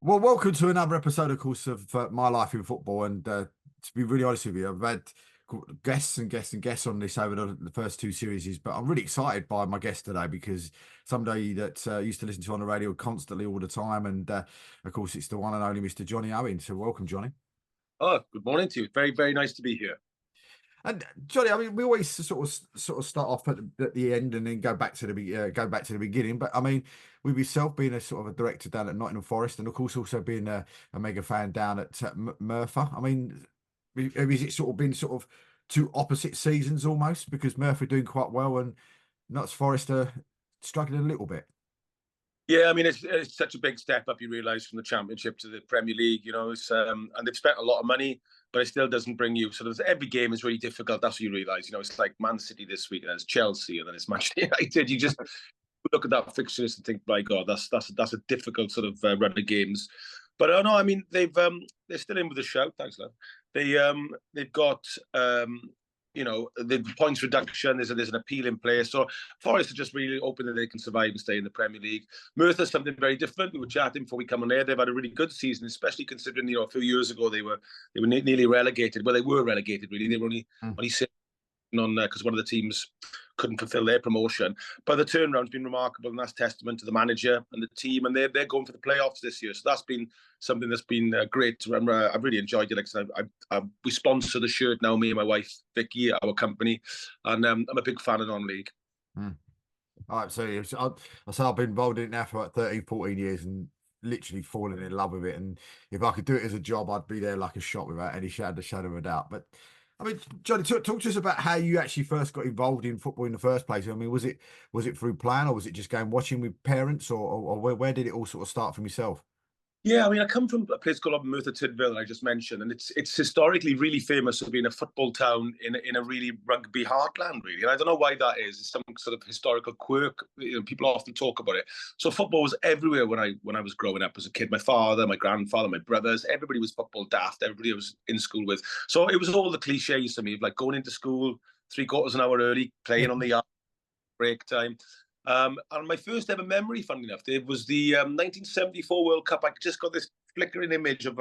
Well, welcome to another episode, of course, of My Life in Football. And to be really honest with you, I've had guests and guests and guests on this over the first two series, but I'm really excited by my guest today because somebody that used to listen to on the radio constantly all the time. And of course, it's the one and only Mr. Jonny Owen. So welcome, Jonny. Oh, good morning to you. Very, very nice to be here. And Jonny, I mean, we always sort of start off at the end and then go back to the beginning. But I mean, with yourself being a sort of a director down at Nottingham Forest, and of course also being a mega fan down at Merthyr. I mean, has it sort of been sort of two opposite seasons almost because Merthyr doing quite well and Notts Forest are struggling a little bit? Yeah, I mean, it's such a big step up, you realise, from the Championship to the Premier League, and they've spent a lot of money, but it still doesn't bring you, sort of, every game is really difficult. That's what you realise, it's like Man City this week, and it's Chelsea, and then it's Manchester United. You just look at that fixture list and think, my God, that's a difficult sort of run of games. But no, I mean, they're still in with a shout. Thanks, love. They've got the points reduction. There's an appeal in place. So Forest are just really hoping that they can survive and stay in the Premier League. Merthyr something very different. We were chatting before we come on air. They've had a really good season, especially considering a few years ago they were nearly relegated. Well, they were relegated really. They were only sitting on because one of the teams couldn't fulfil their promotion. But the turnaround's been remarkable, and that's testament to the manager and the team. And they're going for the playoffs this year. So that's been something that's been great to remember. I've really enjoyed it. Like we sponsor the shirt now, me and my wife, Vicky, our company. And I'm a big fan of non-league. All right, so I've been involved in it now for like 13, 14 years and literally fallen in love with it. And if I could do it as a job, I'd be there like a shot without any shadow of a doubt. But I mean, Jonny, talk to us about how you actually first got involved in football in the first place. I mean, was it through plan, or was it just going watching with parents, or where did it all sort of start from yourself? Yeah, I mean, I come from a place called Merthyr Tydfil, I just mentioned, and it's historically really famous for being a football town in a really rugby heartland, really. And I don't know why that is. It's some sort of historical quirk. People often talk about it. So football was everywhere when I was growing up as a kid. My father, my grandfather, my brothers, everybody was football daft. Everybody I was in school with. So it was all the cliches to me of like going into school 3/4 an hour early, playing on the yard, break time. And my first ever memory, funnily enough, it was the 1974 World Cup. I just got this flickering image of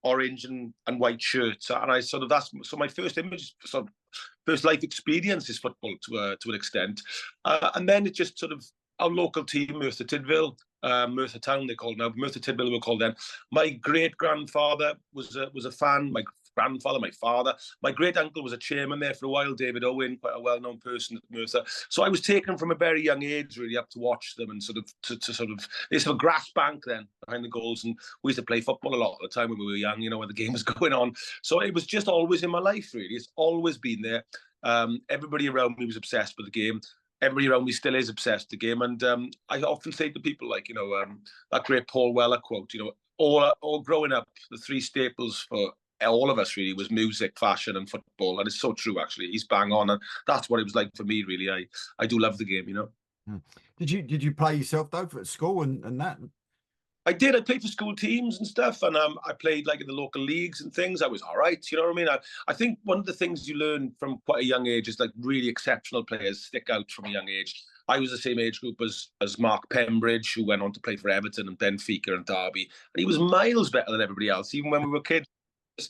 orange and white shirts, and I sort of my first image, sort of first life experience is football to an extent, and then it just sort of our local team, Merthyr Tydfil, Merthyr Town they called now, Merthyr Tydfil were called then. My great grandfather was a fan. My grandfather, my father, my great uncle was a chairman there for a while, David Owen, quite a well-known person at Merthyr. So I was taken from a very young age really up to watch them and sort of there's a grass bank then behind the goals, and we used to play football a lot at the time when we were young, when the game was going on. So it was just always in my life really. It's always been there. Everybody around me was obsessed with the game. Everybody around me still is obsessed with the game, and I often say to people like that great Paul Weller quote, all growing up, the three staples for all of us really was music, fashion, and football, and it's so true. Actually, he's bang on, and that's what it was like for me. Really, I do love the game. Did you play yourself though at school and that? I did. I played for school teams and stuff, and I played like in the local leagues and things. I was all right. You know what I mean? I think one of the things you learn from quite a young age is like really exceptional players stick out from a young age. I was the same age group as Mark Pembridge, who went on to play for Everton and Benfica and Derby, and he was miles better than everybody else, even when we were kids.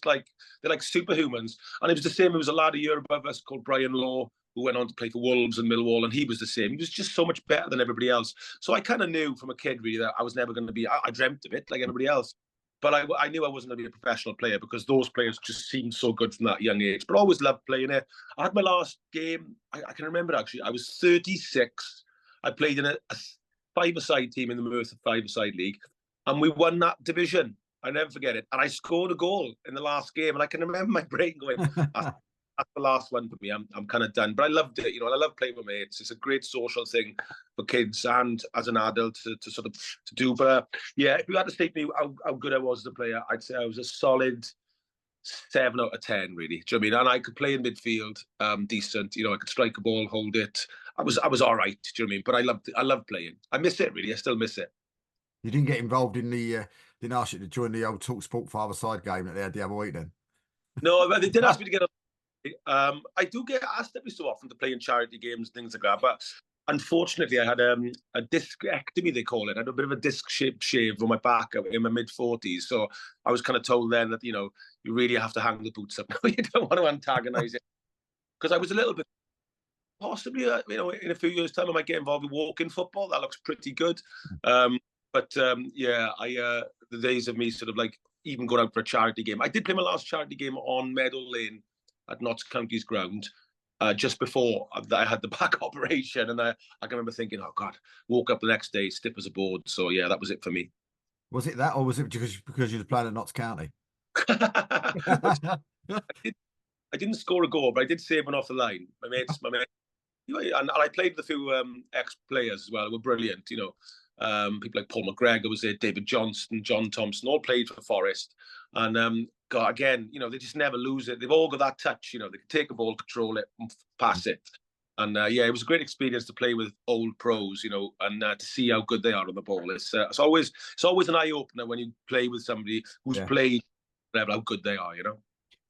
They're like superhumans. And it was the same. It was a lad a year above us called Brian Law, who went on to play for Wolves and Millwall, and he was the same. He was just so much better than everybody else. So I kind of knew from a kid really that I was never going to be. I dreamt of it like everybody else, but I knew I wasn't going to be a professional player because those players just seemed so good from that young age. But I always loved playing it. I had my last game. I can remember actually. I was 36. I played in a five-a-side team in the Merthyr five-a-side league, and we won that division. I never forget it. And I scored a goal in the last game. And I can remember my brain going, that's the last one for me. I'm kind of done. But I loved it. I love playing with mates. It's a great social thing for kids and as an adult to sort of to do. But yeah, if you had to say to me how good I was as a player, I'd say I was a solid 7 out of 10, really. Do you know what I mean? And I could play in midfield, decent. I could strike a ball, hold it. I was all right. Do you know what I mean? But I loved playing. I miss it, really. I still miss it. You didn't get involved in didn't ask you to join the old TalkSport five-a-side game that they had the other week then? No, they did ask me to get I do get asked every so often to play in charity games and things like that, but unfortunately, I had a discectomy, they call it. I had a bit of a disc-shaped shave on my back in my mid-40s. So I was kind of told then that, you really have to hang the boots up. You don't want to antagonise it. Because I was a little bit, possibly, in a few years' time, I might get involved with walking football. That looks pretty good. Yeah, the days of me sort of like even going out for a charity game. I did play my last charity game on Meadow Lane at Notts County's ground. Just before I had the back operation, and I can remember thinking, "Oh God!" Woke up the next day stiff as a board. So yeah, that was it for me. Was it that, or was it because you were playing at Notts County? I didn't score a goal, but I did save one off the line. My mates, and I played with a few ex-players as well. They were brilliant. People like Paul McGregor was there, David Johnston, John Thompson, all played for Forest. And God, again, they just never lose it. They've all got that touch. They can take a ball, control it, and pass it. And yeah, it was a great experience to play with old pros, and to see how good they are on the ball. It's always an eye opener when you play with somebody who's played, how good they are.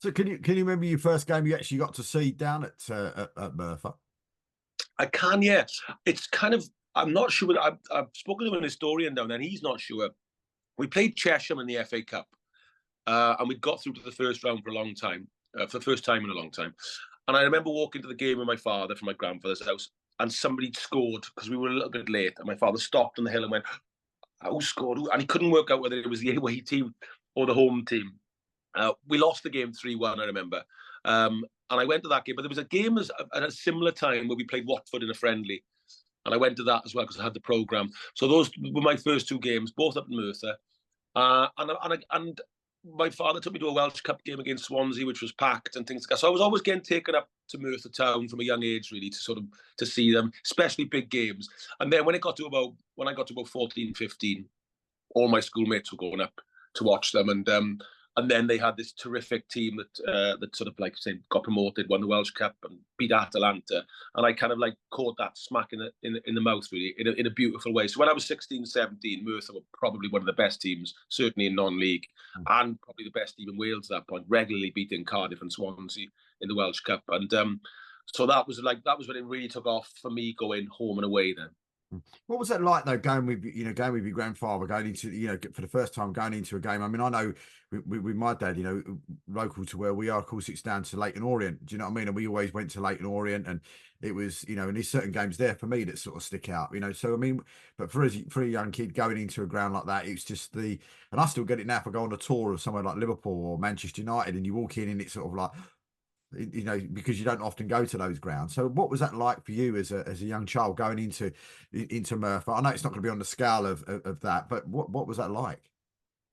So can you remember your first game you actually got to see down at Merthyr? I can, yeah. It's kind of, I'm not sure. I've spoken to an historian down there, and he's not sure. We played Chesham in the FA Cup, and we got through to the first round for a long time, for the first time in a long time. And I remember walking to the game with my father from my grandfather's house, and somebody scored because we were a little bit late. And my father stopped on the hill and went, "Who scored?" And he couldn't work out whether it was the away team or the home team. We lost the game 3-1, I remember. And I went to that game, but there was a game at a similar time where we played Watford in a friendly. And I went to that as well because I had the programme. So those were my first two games, both up in Merthyr. And my father took me to a Welsh Cup game against Swansea, which was packed and things like that. So I was always getting taken up to Merthyr town from a young age, really, to see them, especially big games. And then when I got to about 14, 15, all my schoolmates were going up to watch them. And then they had this terrific team that sort of like say got promoted, won the Welsh Cup and beat Atalanta. And I kind of like caught that smack in the mouth, really, in a beautiful way. So when I was 16, 17, Merthyr were probably one of the best teams, certainly in non-league, and probably the best team in Wales at that point, regularly beating Cardiff and Swansea in the Welsh Cup. And so that was when it really took off for me, going home and away then. What was that like though, going with your grandfather, going into, for the first time going into a game? I mean, I know with my dad, local to where we are, of course, it's down to Leighton Orient. Do you know what I mean? And we always went to Leighton Orient, and it was, and there's certain games there for me that sort of stick out, So I mean, but for a young kid going into a ground like that, it's just and I still get it now if I go on a tour of somewhere like Liverpool or Manchester United, and you walk in and it's sort of like, because you don't often go to those grounds. So what was that like for you as a young child going into Merthyr? I know it's not going to be on the scale of that, but what was that like?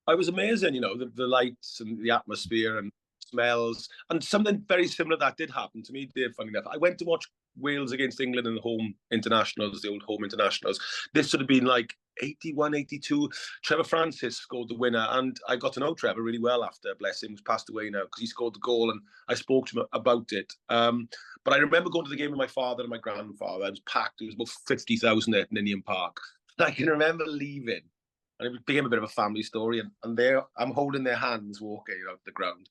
It was amazing, the lights and the atmosphere and smells. And something very similar that did happen to me, Dave, funny enough. I went to watch Wales against England in the home internationals, the old home internationals. This would have been like 81, 82. Trevor Francis scored the winner, and I got to know Trevor really well after, bless him, who's passed away now, because he scored the goal, and I spoke to him about it. But I remember going to the game with my father and my grandfather. It was packed. It was about 50,000 at Nottingham Park. I can remember leaving, and it became a bit of a family story. And there, I'm holding their hands walking up the ground.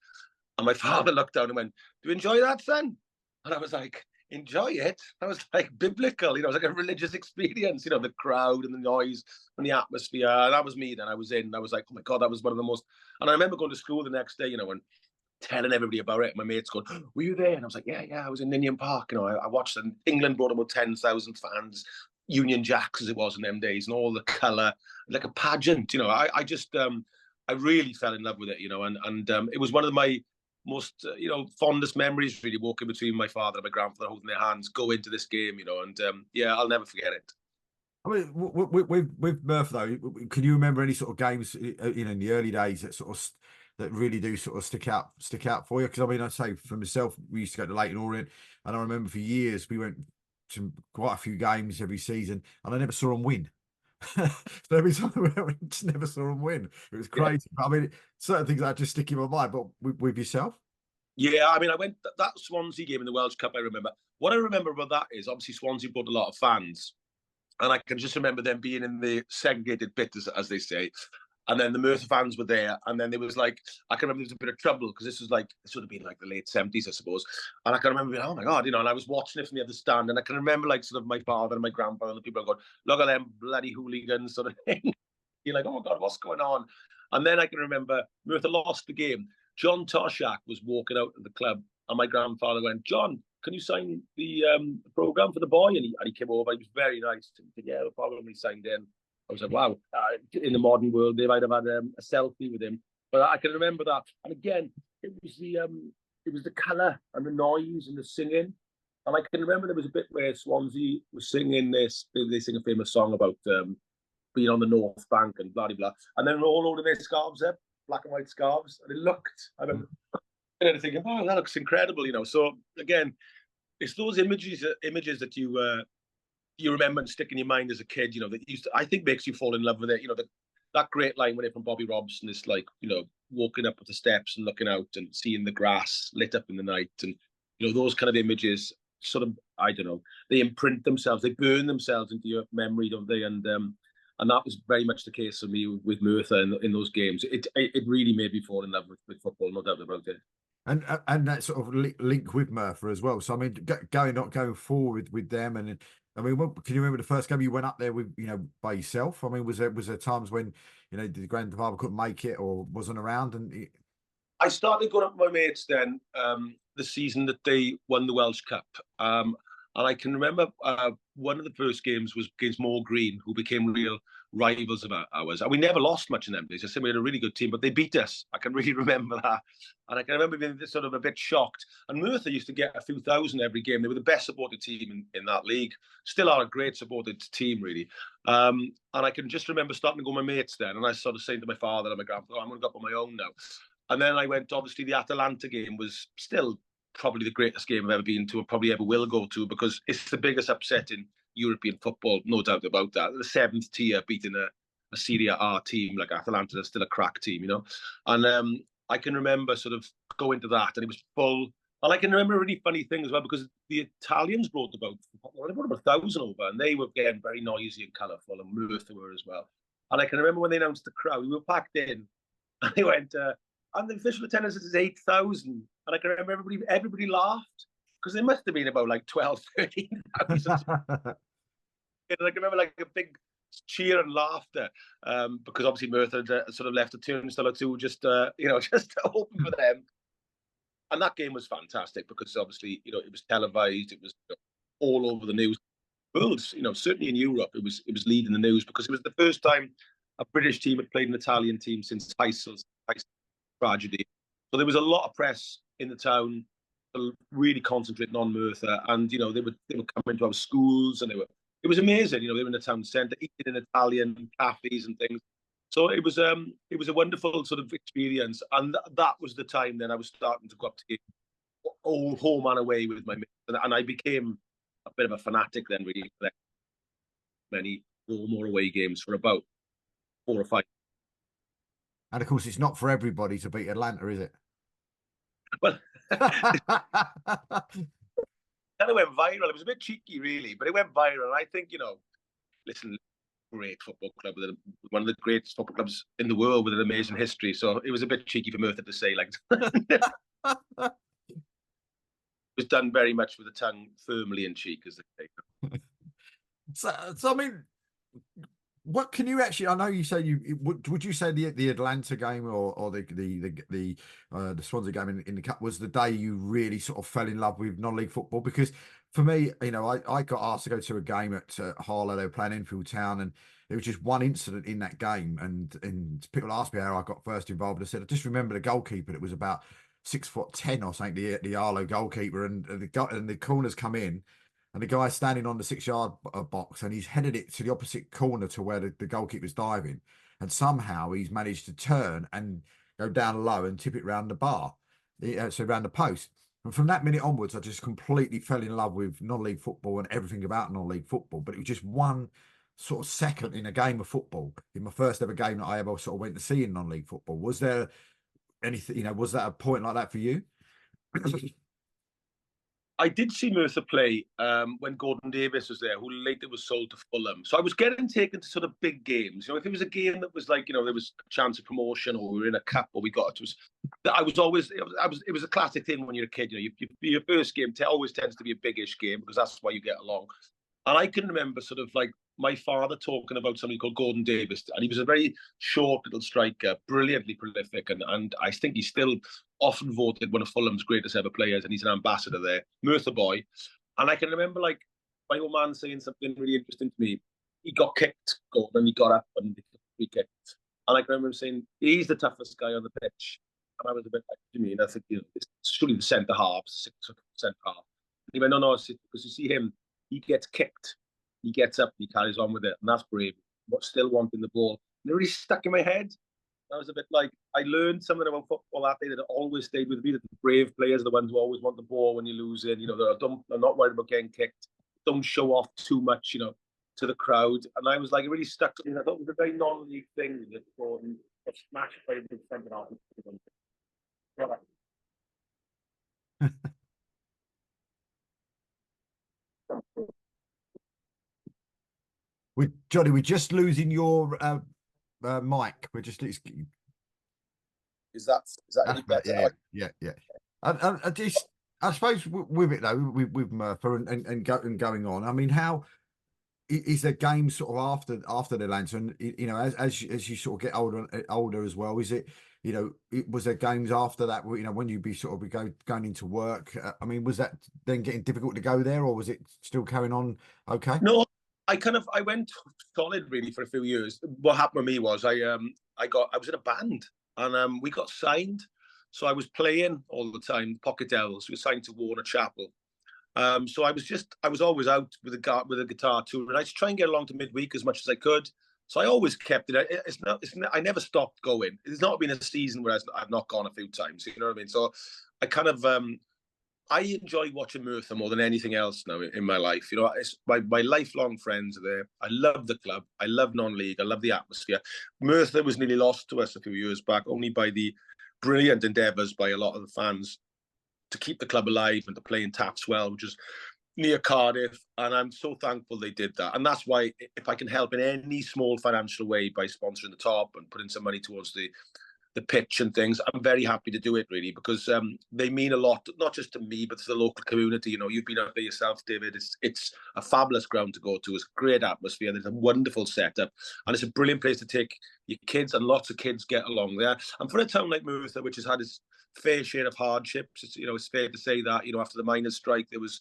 And my father looked down and went, "Do you enjoy that, son?" And I was like, "Enjoy it?" I was like biblical, it was like a religious experience, the crowd and the noise and the atmosphere. And that was me then. I was like, "Oh my God, that was one of the most." And I remember going to school the next day, and telling everybody about it. My mates going, "Were you there?" And I was like, yeah, I was in Nottingham Park. I watched them. England brought about 10,000 fans, Union Jacks as it was in them days, and all the colour, like a pageant. I just, I really fell in love with it, and it was one of my most, fondest memories, really, walking between my father and my grandfather, holding their hands, go into this game, and yeah, I'll never forget it. I mean, with Merthyr though, can you remember any sort of games, in the early days that really do sort of stick out for you? Because I mean, I say for myself, we used to go to Leighton Orient, and I remember for years we went to quite a few games every season, and I never saw them win. So every time we went, we just never saw them win. It was crazy. Yeah. I mean, certain things that just stick in my mind. But with yourself? Yeah, I mean, I went that Swansea game in the Welsh Cup. I remember. What I remember about that is obviously Swansea brought a lot of fans, and I can just remember them being in the segregated bit, as they say. And then the Merthyr fans were there, and then there was like, I can remember there was a bit of trouble because this was like, this would have been like the late 70s, I suppose. And I can remember being, oh my God, and I was watching it from the other stand, and I can remember like sort of my father and my grandfather and the people going, look at them bloody hooligans sort of thing. You're like, oh my God, what's going on? And then I can remember Merthyr lost the game. John Toshak was walking out of the club, and my grandfather went, John, can you sign the program for the boy? And he came over. He was very nice. He said, yeah, no problem. He signed in. I was like, wow. In the modern world, they might have had a selfie with him, but I can remember that. And again, it was the colour and the noise and the singing. And I can remember there was a bit where Swansea was singing this. They sing a famous song about being on the North Bank and blah, blah, blah. And then we're all holding their scarves up, black and white scarves. And it looked, I remember thinking, oh, that looks incredible, So again, it's those images that you remember and stick in your mind as a kid, that used to, I think makes you fall in love with it. That great line when it from Bobby Robson is like, walking up the steps and looking out and seeing the grass lit up in the night. And, those kind of images sort of, I don't know, they imprint themselves, they burn themselves into your memory, don't they? And that was very much the case for me with Merthyr in those games. It really made me fall in love with football, no doubt about it. And that sort of link with Merthyr as well. So I mean, going forward with them, and I mean, can you remember the first game you went up there with, by yourself? I mean, was there times when the grandfather couldn't make it or wasn't around? And I started going up with my mates then the season that they won the Welsh Cup, and I can remember one of the first games was against Moor Green, who became real rivals of ours. And we never lost much in them days. I said we had a really good team, but they beat us. I can really remember that. And I can remember being sort of a bit shocked. And Merthyr used to get a few thousand every game. They were the best supported team in that league. Still are a great supported team, really. And I can just remember starting to go with my mates then. And I sort of saying to my father and my grandfather, I'm going to go up on my own now. And then I went, obviously, the Atalanta game was still probably the greatest game I've ever been to and probably ever will go to, because it's the biggest upset in European football, no doubt about that. The seventh tier beating a Serie A team like Atalanta is still a crack team, And I can remember sort of going to that, and it was full. And I can remember a really funny thing as well, because the Italians brought about 1,000 over, and they were getting very noisy and colourful, and Merthyr were as well. And I can remember when they announced the crowd, we were packed in, and they went, and the official attendance is 8,000. And I can remember everybody laughed, because there must have been about like 12, 13,000. And I can remember like a big cheer and laughter, because obviously Merthyr had sort of left a turnstile or two just to open for them. And that game was fantastic because obviously, it was televised, it was all over the news. World, certainly in Europe, it was leading the news, because it was the first time a British team had played an Italian team since Heisel's tragedy. So there was a lot of press in the town, really concentrating on Merthyr, and they would come into our schools, and it was amazing. They were in the town centre, eating in Italian cafes and things. So it was a wonderful sort of experience, and that was the time then I was starting to go up to all home and away with my mates, and I became a bit of a fanatic then, really, for many home or away games for about 4 or 5. And of course, it's not for everybody to beat Atlanta, is it? Well, it kind of went viral. It was a bit cheeky, really, but it went viral. And I think, listen, great football club, one of the greatest football clubs in the world with an amazing history. So it was a bit cheeky for Merthyr to say, like, it was done very much with the tongue firmly in cheek, as they say. So I mean, what can you actually? I know you say would you say the Atlanta game or the Swansea game in the cup was the day you really sort of fell in love with non-league football? Because for me, I got asked to go to a game at Harlow. They were playing Enfield Town, and it was just one incident in that game, and people asked me how I got first involved. I said I just remember the goalkeeper. It was about 6'10" or something. The Harlow goalkeeper, and the corners come in. And the guy's standing on the 6-yard box, and he's headed it to the opposite corner to where the goalkeeper's diving. And somehow he's managed to turn and go down low and tip it round the bar, so round the post. And from that minute onwards, I just completely fell in love with non-league football and everything about non-league football. But it was just one sort of second in a game of football, in my first ever game that I ever sort of went to see in non-league football. Was there anything, was that a point like that for you? I did see Merthyr play when Gordon Davis was there, who later was sold to Fulham. So I was getting taken to sort of big games. If it was a game that was like, there was a chance of promotion, or we were in a cup, or we got it. It was a classic thing when you're a kid. Your first game always tends to be a biggish game because that's why you get along. And I can remember sort of like my father talking about somebody called Gordon Davis, and he was a very short little striker, brilliantly prolific, and I think he's still often voted one of Fulham's greatest ever players, and he's an ambassador there, Merthyr boy. And I can remember like my old man saying something really interesting to me. He got kicked, Gordon, he got up and he kicked. And I can remember him saying, he's the toughest guy on the pitch. And I was a bit like, what do you mean? I think, it's surely the centre half, 6% half. And he went, no, because you see him, he gets kicked, he gets up, he carries on with it, and that's brave. But still wanting the ball. And it really stuck in my head. I was a bit like, I learned something about football that day that always stayed with me, that the brave players are the ones who always want the ball when you're losing. They're not worried about getting kicked. Don't show off too much, to the crowd. And I was like, it really stuck to me. I thought it was a very non-league thing that Gordon was smashed by the centre half. Jonny, we're just losing your mic. We're just. Is that any better? Yeah. I suppose with it though, with Merthyr and going on. I mean, how is there games sort of after the lantern? As you sort of get older as well, is it? Was there games after that? When you'd be sort of going into work. I mean, was that then getting difficult to go there, or was it still carrying on? Okay. No, I went solid really for a few years. What happened with me was I was in a band, and we got signed. So I was playing all the time, Pocket Devils. We were signed to Warner Chapel. So I was always out with a guitar tour, and I just try and get along to midweek as much as I could. So I always kept it. I never stopped going. There's not been a season where I've not gone a few times. You know what I mean? So I kind of I enjoy watching Merthyr more than anything else now in my life. It's my lifelong friends are there. I love the club. I love non-league. I love the atmosphere. Merthyr was nearly lost to us a few years back, only by the brilliant endeavours by a lot of the fans to keep the club alive and to play in Tatswell, which is near Cardiff. And I'm so thankful they did that. And that's why, if I can help in any small financial way by sponsoring the top and putting some money towards the pitch and things, I'm very happy to do it, really, because they mean a lot, not just to me, but to the local community. You've been out there yourself, David. It's a fabulous ground to go to. It's a great atmosphere. There's a wonderful setup, and it's a brilliant place to take your kids, and lots of kids get along there. And for a town like Merthyr, which has had its fair share of hardships, it's fair to say that, after the miners' strike, there's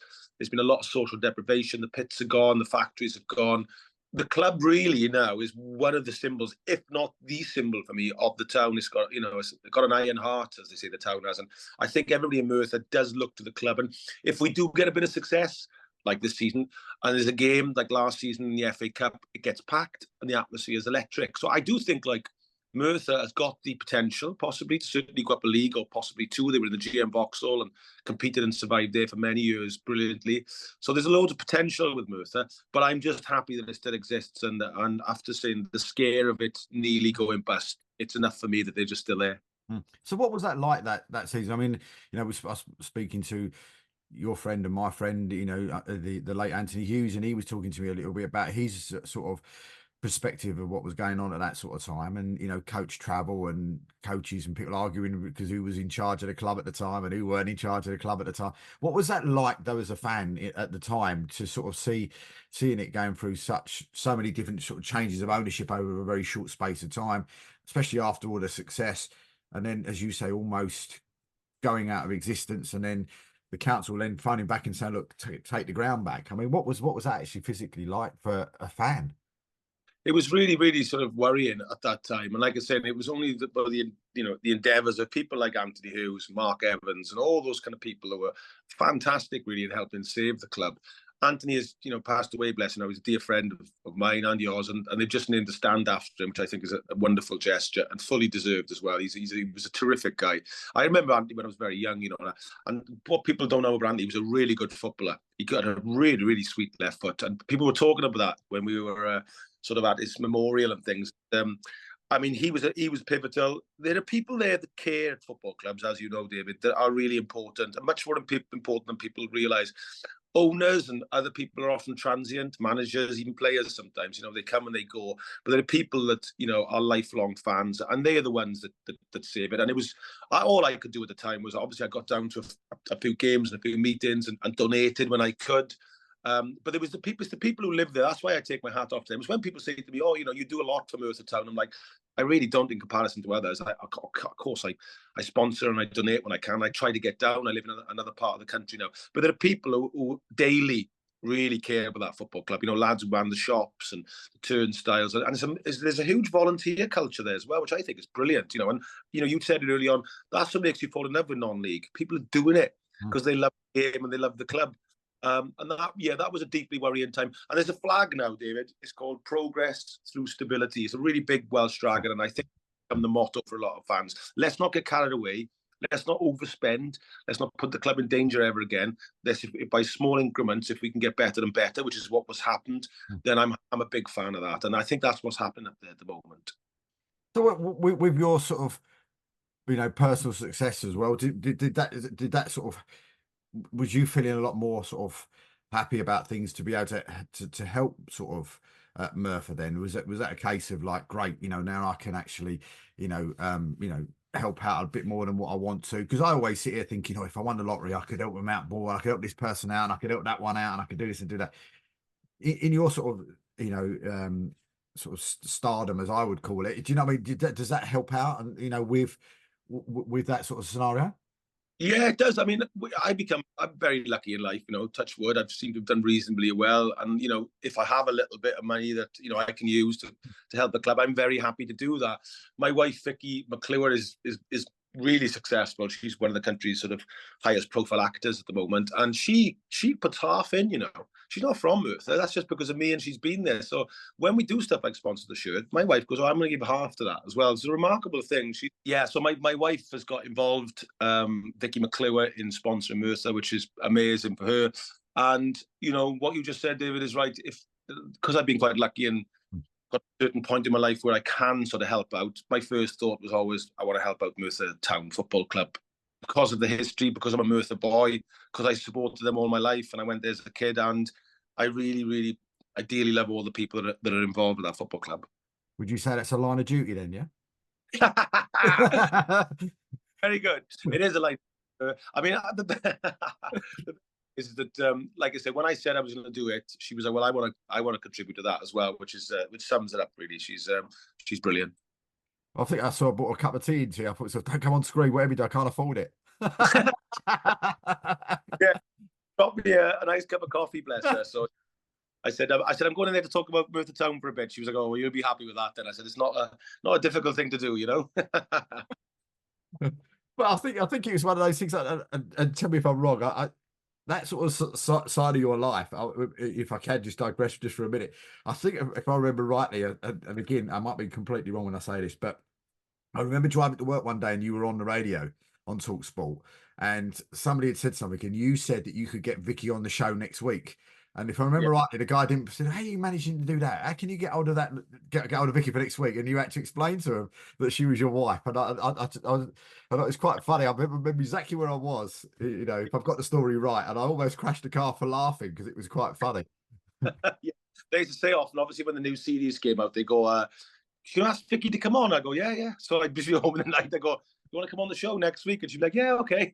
been a lot of social deprivation. The pits are gone, the factories have gone. The club really now is one of the symbols, if not the symbol for me, of the town. It's got, it's got an iron heart, as they say the town has. And I think everybody in Merthyr does look to the club. And if we do get a bit of success, like this season, and there's a game like last season in the FA Cup, it gets packed and the atmosphere is electric. So I do think like Merthyr has got the potential, possibly, to certainly go up a league, or possibly two. They were in the GM Vauxhall and competed and survived there for many years brilliantly. So there's a load of potential with Merthyr, but I'm just happy that it still exists. And after seeing the scare of it nearly going bust, it's enough for me that they're just still there. So what was that like that season? I mean, I was speaking to your friend and my friend, the late Anthony Hughes, and he was talking to me a little bit about his sort of perspective of what was going on at that sort of time, and coach travel and coaches and people arguing because who was in charge of the club at the time and who weren't in charge of the club at the time. What was that like though as a fan at the time, to sort of seeing it going through so many different sort of changes of ownership over a very short space of time, especially after all the success, and then, as you say, almost going out of existence, and then the council then phoning back and saying, look, take the ground back? I mean, what was that actually physically like for a fan? It was really, really sort of worrying at that time. And like I said, it was only the endeavours of people like Anthony Hughes, Mark Evans, and all those kind of people that were fantastic, really, in helping save the club. Anthony has, passed away, bless him. He's a dear friend of mine and yours, and they've just named a stand after him, which I think is a wonderful gesture and fully deserved as well. He was a terrific guy. I remember Anthony when I was very young, and what people don't know about Anthony, he was a really good footballer. He got a really, really sweet left foot, and people were talking about that when we were sort of at his memorial and things. I mean, he was pivotal. There are people there that care at football clubs, as you know, David, that are really important and much more important than people realise. Owners and other people are often transient, managers, even players sometimes, they come and they go. But there are people that, are lifelong fans, and they are the ones that save it. And it was, all I could do at the time was, obviously I got down to a few games and a few meetings and donated when I could. But it's the people who live there. That's why I take my hat off to them. It's when people say to me, "Oh, you do a lot for Merthyr Town." I'm like, I really don't in comparison to others. Of course, I sponsor and I donate when I can. I try to get down. I live in another part of the country now. But there are people who daily really care about that football club. Lads who run the shops and the turnstiles. And there's a huge volunteer culture there as well, which I think is brilliant. And, you said it early on, that's what makes you fall in love with non-league. People are doing it because they love the game and they love the club. And that was a deeply worrying time. And there's a flag now, David. It's called Progress Through Stability. It's a really big Welsh dragon, and I think it's the motto for a lot of fans. Let's not get carried away. Let's not overspend. Let's not put the club in danger ever again. By small increments, if we can get better and better, which is what was happened, then I'm a big fan of that. And I think that's what's happening up there at the moment. So with your sort of, personal success as well, did that sort of, was you feeling a lot more sort of happy about things to be able to help sort of Merthyr then? Was that a case of like, great, now I can actually, help out a bit more than what I want to? Because I always sit here thinking, if I won the lottery, I could help them out more, I could help this person out, and I could help that one out, and I could do this and do that. In your sort of, sort of stardom, as I would call it, do you know what I mean? Does that help out? And, with that sort of scenario? Yeah, it does. I mean, I'm very lucky in life, touch wood. I've seemed to have done reasonably well. And, if I have a little bit of money that, I can use to help the club, I'm very happy to do that. My wife, Vicky McClure, is really successful. She's one of the country's sort of highest profile actors at the moment. And she puts half in, She's not from Merthyr. That's just because of me, and she's been there. So when we do stuff like sponsor the shirt, my wife goes, I'm going to give half to that as well. It's a remarkable thing. So my wife has got involved, Vicky McClure, in sponsoring Merthyr, which is amazing for her. And, what you just said, David, is right. Because I've been quite lucky and got a certain point in my life where I can sort of help out, my first thought was always, I want to help out Merthyr Town Football Club because of the history, because I'm a Merthyr boy, because I supported them all my life and I went there as a kid, and I really, really, I dearly love all the people that are involved with that football club. Would you say that's a line of duty then, yeah? Very good. It is a line. I mean, is that like I said, when I said I was going to do it, she was like, "Well, I want to contribute to that as well," which sums it up really. She's brilliant. I think I saw I bought a cup of tea into you. I thought, so don't come on screen, whatever you do, I can't afford it. Yeah, got me a nice cup of coffee, bless her. So I said, I'm going in there to talk about Merthyr Town for a bit. She was like, "Oh, well, you'll be happy with that." Then I said, "It's not a difficult thing to do, But I think it was one of those things. And tell me if I'm wrong. That sort of side of your life, if I can just digress just for a minute, I think if I remember rightly, and again, I might be completely wrong when I say this, but I remember driving to work one day and you were on the radio on TalkSport, and somebody had said something, and you said that you could get Vicky on the show next week. And if I remember rightly, the guy didn't say, "How are you managing to do that? How can you get hold of that? Get hold of Vicky for next week?" And you had to explain to him that she was your wife. And I thought it was quite funny. I remember exactly where I was. If I've got the story right, and I almost crashed the car for laughing because it was quite funny. Yeah. They used to say often, obviously, when the new CDs came out, they go, "Can you ask Vicky to come on?" I go, "Yeah." So I'd be home in the night. I go, "You want to come on the show next week?" And she'd be like, "Yeah, okay."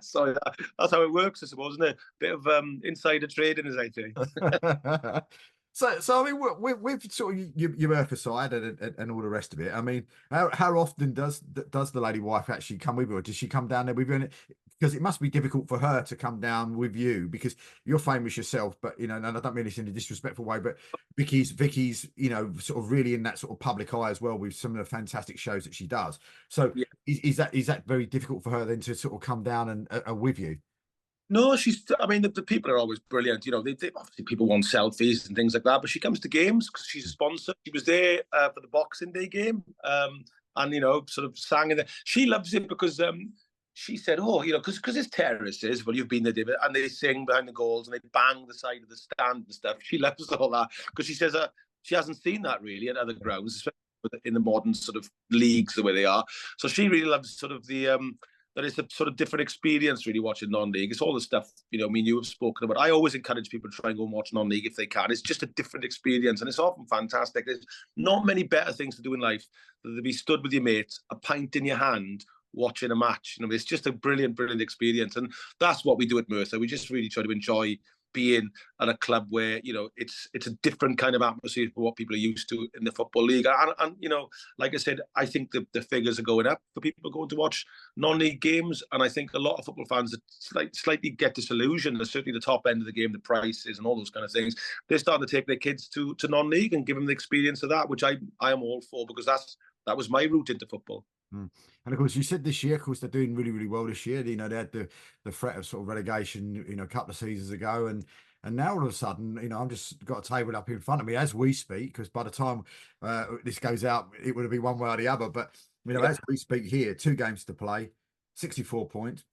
So that's how it works, I suppose, isn't it? Bit of insider trading, as I say. So I mean, with sort of your Merthyr side and all the rest of it, I mean, how often does the lady wife actually come with you, or does she come down there with you? Because it must be difficult for her to come down with you, because you're famous yourself, but and I don't mean this in a disrespectful way, but Vicky's sort of really in that sort of public eye as well with some of the fantastic shows that she does. So Yeah. is that very difficult for her then to sort of come down and with you? No, I mean, the people are always brilliant. They obviously people want selfies and things like that, but she comes to games because she's a sponsor. She was there for the Boxing Day game, and sort of sang in there. She loves it because she said, "Oh, because it's terraces." Well, you've been there, David, and they sing behind the goals and they bang the side of the stand and stuff. She loves all that because she says she hasn't seen that really at other grounds, especially in the modern sort of leagues the way they are. So she really loves sort of the that it's a sort of different experience really watching non-league. It's all the stuff, you know, I mean, you have spoken about. I always encourage people to try and go and watch non-league if they can. It's just a different experience and it's often fantastic. There's not many better things to do in life than to be stood with your mates, a pint in your hand, watching a match. You know, it's just a brilliant, brilliant experience. And that's what we do at Merthyr. We just really try to enjoy being at a club where, you know, it's a different kind of atmosphere for what people are used to in the Football League. And you know, like I said, I think the figures are going up for people going to watch non-league games. And I think a lot of football fans that slightly get disillusioned, certainly the top end of the game, the prices and all those kind of things, they're starting to take their kids to non-league and give them the experience of that, which I am all for, because that was my route into football. And of course, you said this year, of course, they're doing really, really well this year. You know, they had the threat of sort of relegation, you know, a couple of seasons ago, and now all of a sudden, you know, I've just got a table up in front of me as we speak, because by the time this goes out, it would be one way or the other. But you know, as we speak here, 2 games to play, 64 points,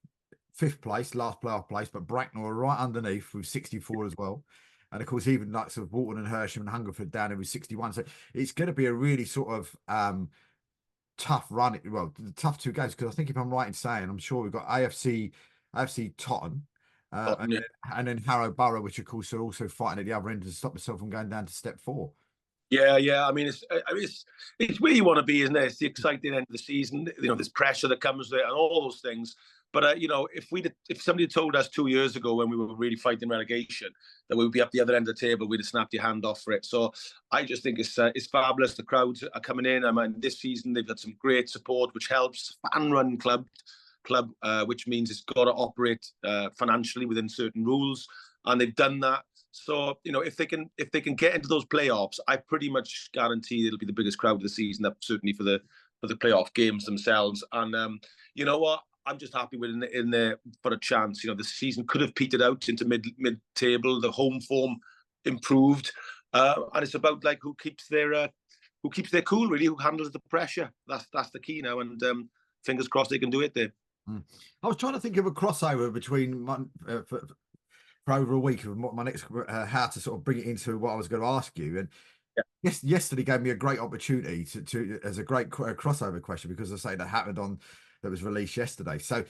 5th place, last playoff place, but Bracknell are right underneath with 64 as well. And of course, even like sort of Walton and Hersham and Hungerford down there with 61. So it's going to be a really sort of tough run. Well, the tough 2 games, because I think if I'm right in saying, I'm sure we've got AFC Tottenham, and then Harrow Borough, which of course are also fighting at the other end to stop themselves from going down to step 4. Yeah. I mean, it's where you want to be, isn't it? It's the exciting end of the season. You know, there's pressure that comes with it and all those things. But you know, if somebody had told us 2 years ago when we were really fighting relegation that we would be up the other end of the table, we'd have snapped your hand off for it. So I just think it's fabulous. The crowds are coming in. I mean, this season they've had some great support, which helps. Fan-run club, which means it's got to operate financially within certain rules, and they've done that. So you know, if they can get into those playoffs, I pretty much guarantee it'll be the biggest crowd of the season, certainly for the playoff games themselves. And you know what? I'm just happy with in there for a chance. You know, the season could have petered out into mid-table. The home form improved, and it's about like who keeps their cool, really, who handles the pressure. That's the key now, and fingers crossed they can do it there. I was trying to think of a crossover between for over a week of my next how to sort of bring it into what I was going to ask you, and yesterday gave me a great opportunity to as a great crossover question, because I say that happened that was released yesterday. So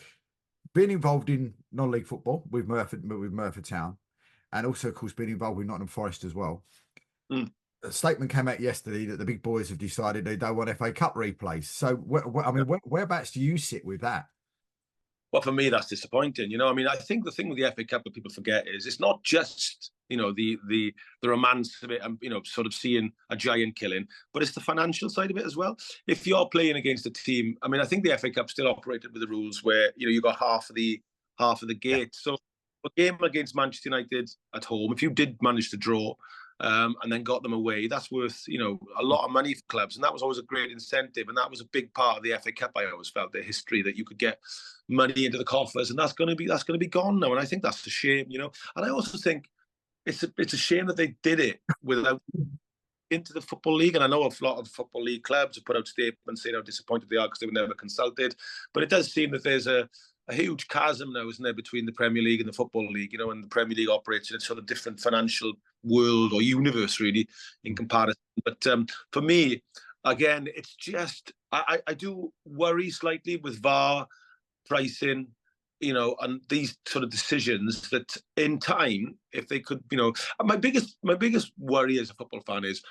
being involved in non-league football with Merthyr Town, and also of course being involved with Nottingham Forest as well. A statement came out yesterday that the big boys have decided they don't want FA Cup replays. So whereabouts do you sit with that? Well, for me, that's disappointing. You know, I mean, I think the thing with the FA Cup that people forget is it's not just, you know, the romance of it and, you know, sort of seeing a giant killing, but it's the financial side of it as well. If you're playing against a team, I mean, I think the FA Cup still operated with the rules where, you know, you got half of the gate. So a game against Manchester United at home, if you did manage to draw, and then got them away, that's worth, you know, a lot of money for clubs, and that was always a great incentive, and that was a big part of the FA Cup. I always felt the history that you could get money into the coffers, and that's going to be gone now, and I think that's a shame, you know. And I also think it's a shame that they did it without into the Football League. And I know a lot of Football League clubs have put out statements saying how disappointed they are because they were never consulted, but it does seem that there's a huge chasm now, isn't there, between the Premier League and the Football League, you know, and the Premier League operates in a sort of different financial world or universe, really, in comparison. But for me, again, it's just, I do worry slightly with VAR, pricing, you know, and these sort of decisions that in time, if they could, you know, my biggest worry as a football fan is,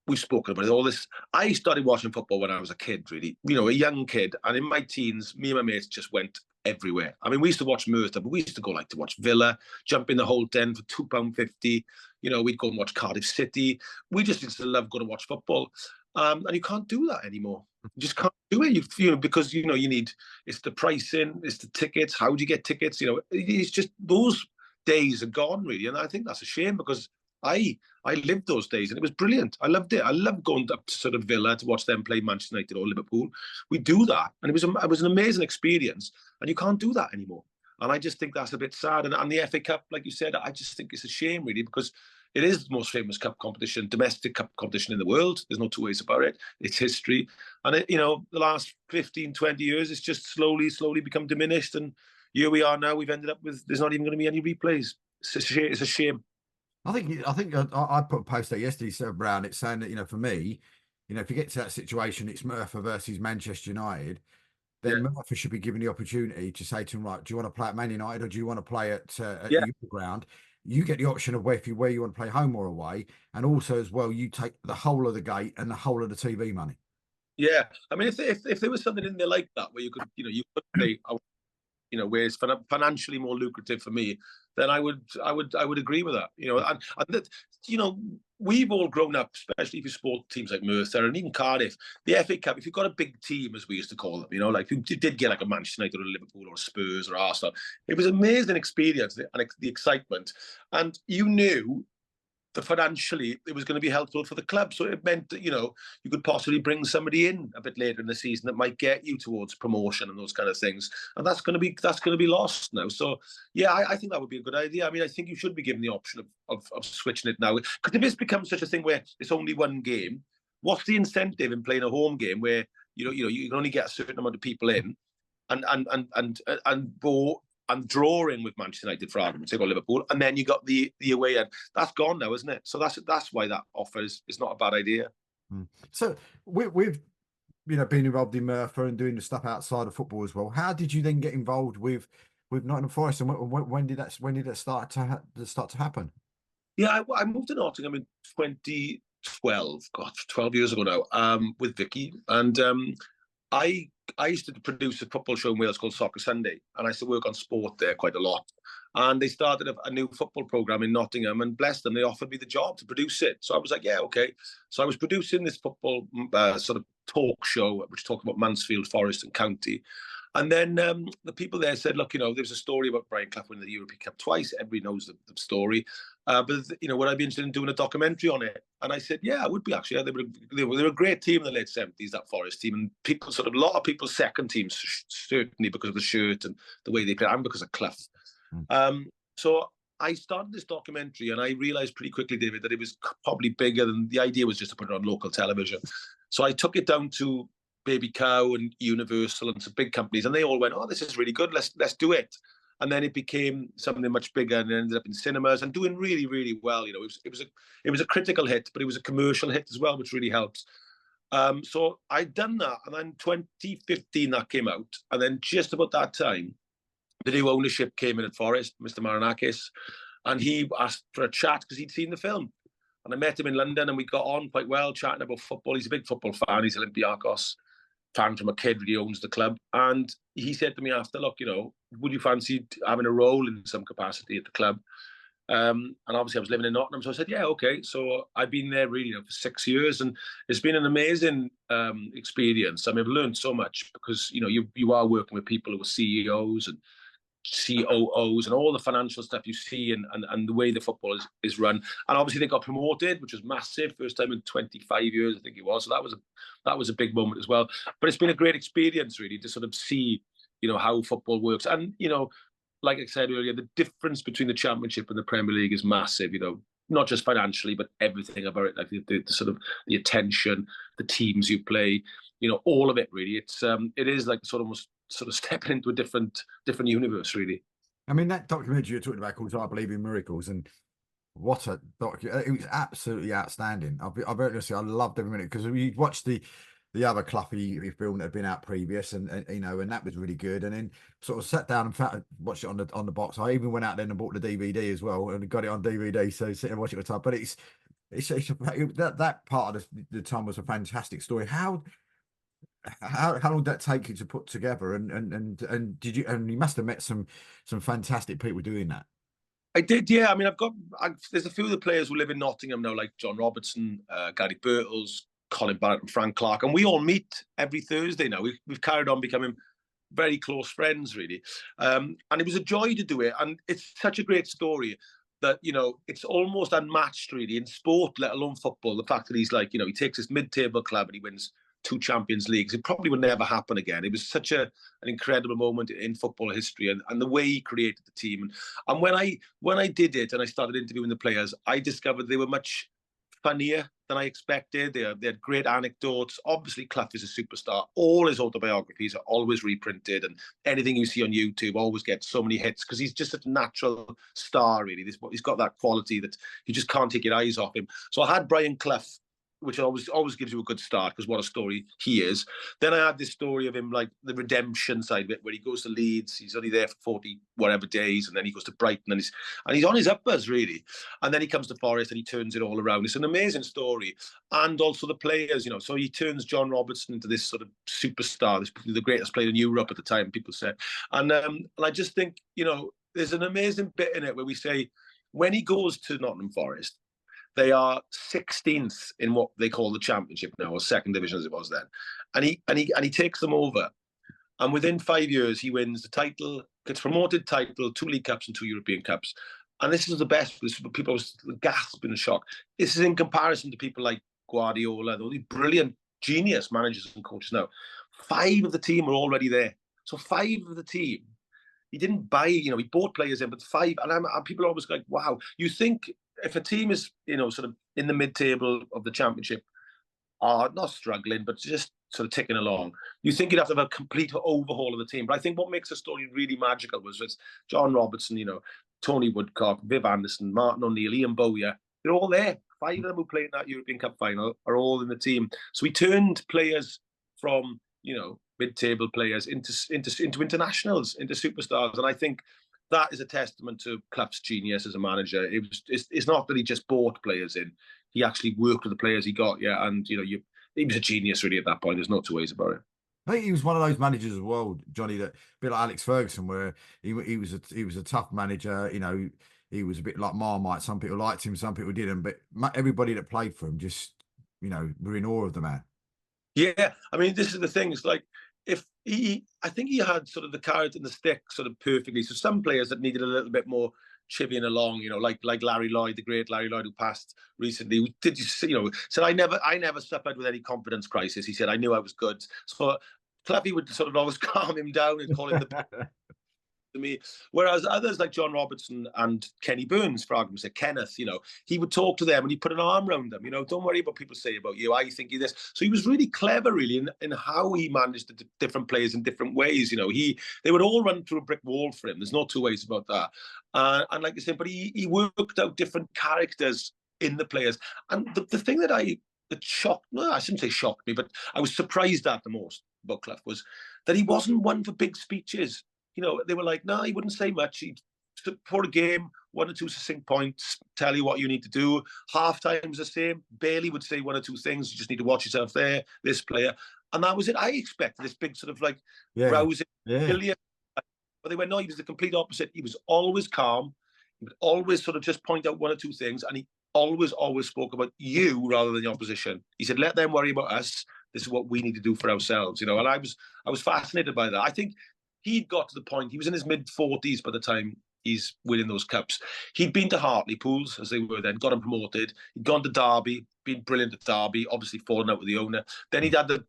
we've spoken about it, all this. I started watching football when I was a kid, really, you know, a young kid. And in my teens, me and my mates just went everywhere. I mean, we used to watch Merthyr, but we used to go like to watch Villa, jump in the Holt End for £2.50. You know, we'd go and watch Cardiff City. We just used to love going to watch football. And you can't do that anymore. You just can't do it. You know, because, you know, you need, it's the pricing, it's the tickets. How do you get tickets? You know, it's just, those days are gone, really. And I think that's a shame, because I lived those days and it was brilliant. I loved it. I loved going up to sort of Villa to watch them play Manchester United or Liverpool. We do that, and it was an amazing experience, and you can't do that anymore. And I just think that's a bit sad. And the FA Cup, like you said, I just think it's a shame, really, because it is the most famous cup competition, domestic cup competition in the world. There's no two ways about it. It's history. And, it, you know, the last 15, 20 years, it's just slowly become diminished. And here we are now. We've ended up with, there's not even going to be any replays. It's a shame. I think I put a post out yesterday, Sir Brown. It's saying that, you know, for me, you know, if you get to that situation, it's Merthyr versus Manchester United, then Yeah, Merthyr should be given the opportunity to say to him, right, do you want to play at Man United or do you want to play at yeah, your ground? You get the option of where you want to play, home or away, and also as well, you take the whole of the gate and the whole of the TV money. yeah. I mean, if there was something in there like that where you could, you could play, where it's financially more lucrative for me, then I would agree with that. And that, we've all grown up, especially if you support teams like Merthyr and even Cardiff, the FA Cup. If you've got a big team, as we used to call them, like if you did get like a Manchester United or a Liverpool or a Spurs or Arsenal, it was an amazing experience and the excitement, and you knew that financially it was going to be helpful for the club. So it meant that, you could possibly bring somebody in a bit later in the season that might get you towards promotion and those kind of things. And that's going to be lost now. So yeah, I think that would be a good idea. I mean, I think you should be given the option of switching it now. Because if this becomes such a thing where it's only one game, what's the incentive in playing a home game where you can only get a certain amount of people in and go and drawing with Manchester United for argument's sake or Liverpool, and then you got the away end. That's gone now, isn't it? So that's why that offer is not a bad idea. So with being involved in Merthyr and doing the stuff outside of football as well, how did you then get involved with Nottingham Forest, and when did that start to happen? Yeah, I moved to Nottingham in 2012. God, 12 years ago now. With Vicky, and I used to produce a football show in Wales called Soccer Sunday, and I used to work on sport there quite a lot. And they started a new football program in Nottingham, and bless them, they offered me the job to produce it. So I was like, yeah, okay. So I was producing this football sort of talk show, which talked about Mansfield, Forest, and County. And then the people there said, look, there's a story about Brian Clough winning the European Cup twice. Everybody knows the story. But would I be interested in doing a documentary on it? And I said, yeah, I would be actually. They were a great team in the late 70s, that Forest team. And a lot of people's second teams, certainly because of the shirt and the way they play, and because of Clough. So I started this documentary, and I realized pretty quickly, David, that it was probably bigger than the idea was just to put it on local television. So I took it down to Baby Cow and Universal and some big companies, and they all went, "Oh, this is really good. Let's do it." And then it became something much bigger, and it ended up in cinemas and doing really, really well. It was a critical hit, but it was a commercial hit as well, which really helps. So I'd done that, and then 2015 that came out, and then just about that time, the new ownership came in at Forest, Mr. Marinakis, and he asked for a chat because he'd seen the film. And I met him in London, and we got on quite well, chatting about football. He's a big football fan. He's Olympiacos fan from a kid, really owns the club. And he said to me after, look, would you fancy having a role in some capacity at the club? And obviously I was living in Nottingham, so I said, yeah, okay. So I've been there really for 6 years, and it's been an amazing experience. I mean, I've learned so much because, you are working with people who are CEOs and COOs and all the financial stuff you see and the way the football is run. And obviously they got promoted, which was massive. First time in 25 years, I think it was. So that was a big moment as well. But it's been a great experience, really, to sort of see, how football works. And, like I said earlier, the difference between the Championship and the Premier League is massive, not just financially, but everything about it, like the sort of the attention, the teams you play, all of it, really. It is like sort of stepping into a different universe, really. I mean, that documentary you're talking about called "I Believe in Miracles," and what a it was absolutely outstanding. I'll be honest, I loved every minute because we watched the other Cloughie film that had been out previous, and and that was really good. And then sort of sat down and watched it on the box. I even went out there and bought the DVD as well and got it on DVD. So sit and watch it at the time. But it's that part of the time was a fantastic story. How long did that take you to put together? And did you? And you must have met some fantastic people doing that. I did, yeah. I mean, there's a few of the players who live in Nottingham now, like John Robertson, Gary Birtles, Colin Barrett, and Frank Clark, and we all meet every Thursday now. We've carried on becoming very close friends, really, and it was a joy to do it. And it's such a great story that it's almost unmatched, really, in sport, let alone football. The fact that he's like, he takes his mid-table club and he wins 2 Champions Leagues. It probably would never happen again. It was such an incredible moment in football history, and the way he created the team. And when I did it and I started interviewing the players, I discovered they were much funnier than I expected. They had great anecdotes. Obviously, Clough is a superstar. All his autobiographies are always reprinted, and anything you see on YouTube always gets so many hits because he's just a natural star, really. He's got that quality that you just can't take your eyes off him. So I had Brian Clough which always gives you a good start because what a story he is. Then I had this story of him, like the redemption side of it, where he goes to Leeds, he's only there for 40 whatever days, and then he goes to Brighton, and he's on his uppers really, and then he comes to Forest and he turns it all around. It's an amazing story, and also the players, so he turns John Robertson into this sort of superstar, this the greatest player in Europe at the time, people said, and I just think there's an amazing bit in it where we say when he goes to Nottingham Forest. They are 16th in what they call the Championship now, or second division as it was then, and he takes them over, and within 5 years he wins the title, gets promoted, title, 2 League Cups and 2 European Cups, and this is the best. People was gasping in shock. This is in comparison to people like Guardiola, those brilliant genius managers and coaches now. 5 of the team were already there, so 5 of the team. He didn't buy, he bought players in, but 5, and people are always like, wow, you think. If a team is, sort of in the mid-table of the Championship, are not struggling, but just sort of ticking along, you think you'd have to have a complete overhaul of the team. But I think what makes the story really magical was John Robertson, Tony Woodcock, Viv Anderson, Martin O'Neill, Ian Bowyer. They're all there. 5 of them who played in that European Cup final are all in the team. So we turned players from, mid-table players into internationals, into superstars. And I think that is a testament to Clough's genius as a manager. It's not that he just bought players in; he actually worked with the players he got. Yeah, and he was a genius really at that point. There's no two ways about it. I think he was one of those managers as well, Johnny, that a bit like Alex Ferguson, where he was a tough manager. He was a bit like Marmite. Some people liked him, some people didn't, but everybody that played for him just were in awe of the man. Yeah, I mean, this is the thing. It's like. I think he had sort of the carrot and the stick sort of perfectly. So some players that needed a little bit more chivying along, like Larry Lloyd, the great Larry Lloyd who passed recently. Said I never suffered with any confidence crisis. He said I knew I was good. So Cloughie would sort of always calm him down and call him the. To me, whereas others like John Robertson and Kenny Burns, for argument's sake, Kenneth, he would talk to them and he put an arm around them. Don't worry about people say about you. I think you this. So he was really clever, really, in how he managed the different players in different ways. They would all run through a brick wall for him. There's no two ways about that. And like I said, but he worked out different characters in the players. And the thing that shocked, no, I shouldn't say shocked me, but I was surprised at the most about Clough was that he wasn't one for big speeches. They were like, no, he wouldn't say much. He'd for a game, 1 or 2 succinct points, tell you what you need to do. Half time's the same. Bailey would say 1 or 2 things. You just need to watch yourself there, this player. And that was it. I expected this big sort of like rousing, brilliant. But they went, no, he was the complete opposite. He was always calm. He would always sort of just point out 1 or 2 things. And he always spoke about you rather than the opposition. He said, let them worry about us. This is what we need to do for ourselves. And I was fascinated by that. I think he'd got to the point, he was in his mid-40s by the time he's winning those cups. He'd been to Hartlepool, as they were then, got him promoted. He'd gone to Derby, been brilliant at Derby, obviously fallen out with the owner. Then he'd had the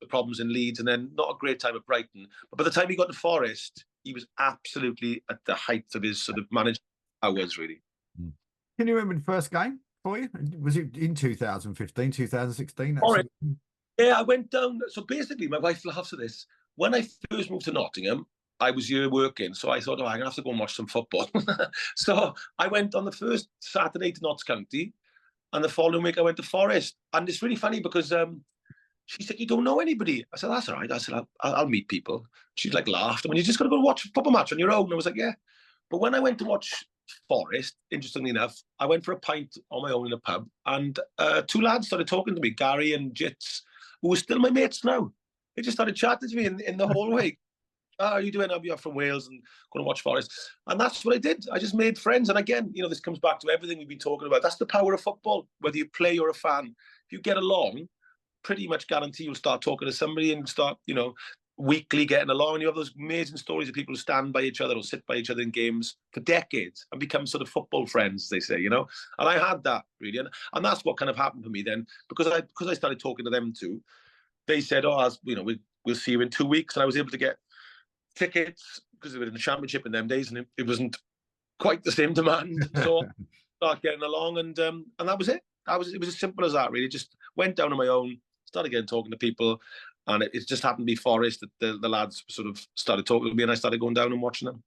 problems in Leeds and then not a great time at Brighton. But by the time he got to Forest, he was absolutely at the height of his sort of management powers, really. Can you remember the first game for you? Was it in 2015, 2016? Yeah, I went down. So basically, my wife laughs at this. When I first moved to Nottingham, I was here working, so I thought, I'm going to have to go and watch some football. So I went on the first Saturday to Notts County, and the following week I went to Forest. And it's really funny because she said, you don't know anybody. I said, that's all right. I said, I'll meet people. She's like laughed. I mean, you're just going to go watch a football match on your own. And I was like, yeah. But when I went to watch Forest, interestingly enough, I went for a pint on my own in a pub, and 2 lads started talking to me, Gary and Jits, who are still my mates now. They just started chatting to me in the hallway. How are you doing? I'm from Wales and going to watch Forest. And that's what I did. I just made friends. And again, this comes back to everything we've been talking about. That's the power of football. Whether you play or a fan, if you get along, pretty much guarantee you'll start talking to somebody and start, weekly getting along. And you have those amazing stories of people who stand by each other or sit by each other in games for decades and become sort of football friends, they say, And I had that really. And that's what kind of happened for me then, because I started talking to them too. They said, we'll see you in 2 weeks. And I was able to get tickets because they were in the Championship in them days, and it wasn't quite the same demand. So I started getting along, and that was it. It was as simple as that, really. Just went down on my own, started getting talking to people, and it just happened to be Forest that the lads sort of started talking to me, and I started going down and watching them.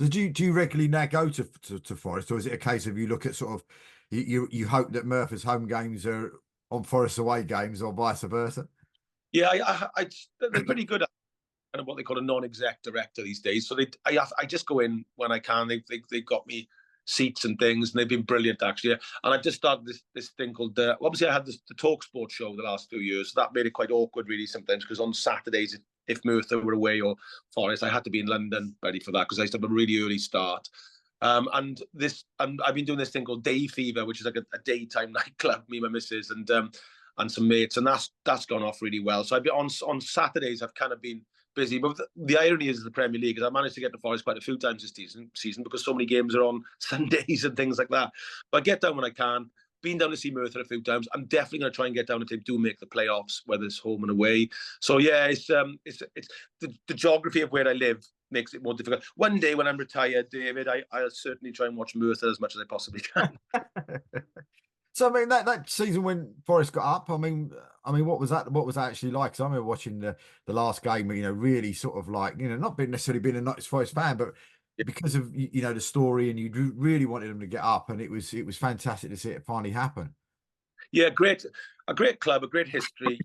Do you regularly now go to Forest, or is it a case of you look at sort of you hope that Merthyr's home games are on Forest away games or vice versa? Yeah, they're pretty good at kind of what they call a non-exec director these days. So I just go in when I can. They got me seats and things, and they've been brilliant actually. And I've just started this thing called obviously I had the TalkSport show the last few years, so that made it quite awkward really sometimes, because on Saturdays, if Merthyr were away or Forest, I had to be in London ready for that because I used to have a really early start. And I've been doing this thing called Day Fever, which is like a daytime nightclub, me and my missus and some mates, and that's gone off really well. So I've been on Saturdays. I've kind of been busy, but the irony is the Premier League is I managed to get to Forest quite a few times this season because so many games are on Sundays and things like that. But I get down when I can. Been down to see Merthyr a few times. I'm definitely going to try and get down if they do make the playoffs, whether it's home and away. So yeah, it's the geography of where I live makes it more difficult. One day when I'm retired, David, I'll certainly try and watch Merthyr as much as I possibly can. So I mean that season when Forest got up, I mean, what was that? What was that actually like? Because I remember watching the last game, really sort of like, not being necessarily being a Nottingham Forest fan, but because of the story, and you really wanted them to get up, and it was fantastic to see it finally happen. Yeah, a great club, a great history.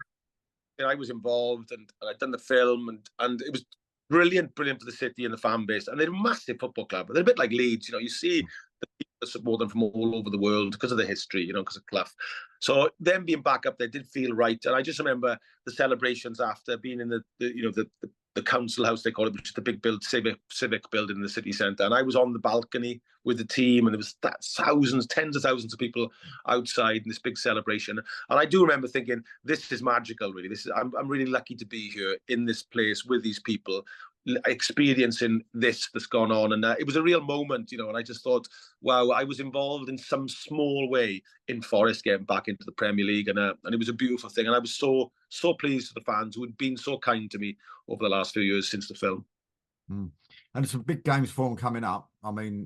I was involved, and I'd done the film, and it was brilliant for the city and the fan base. And they're a massive football club. They're a bit like Leeds, you see the people that support them from all over the world because of the history, because of Clough. So them being back up there did feel right. And I just remember the celebrations after being in the council house, they call it, which is the big civic building in the city centre. And I was on the balcony with the team, and there was tens of thousands of people outside in this big celebration. And I do remember thinking, this is magical, really. I'm really lucky to be here in this place with these people, experiencing this that's gone on. And it was a real moment, and I just thought, wow, I was involved in some small way in Forest getting back into the Premier League, and it was a beautiful thing. And I was so pleased with the fans who had been so kind to me over the last few years since the film. And there's some big games for them coming up. I mean,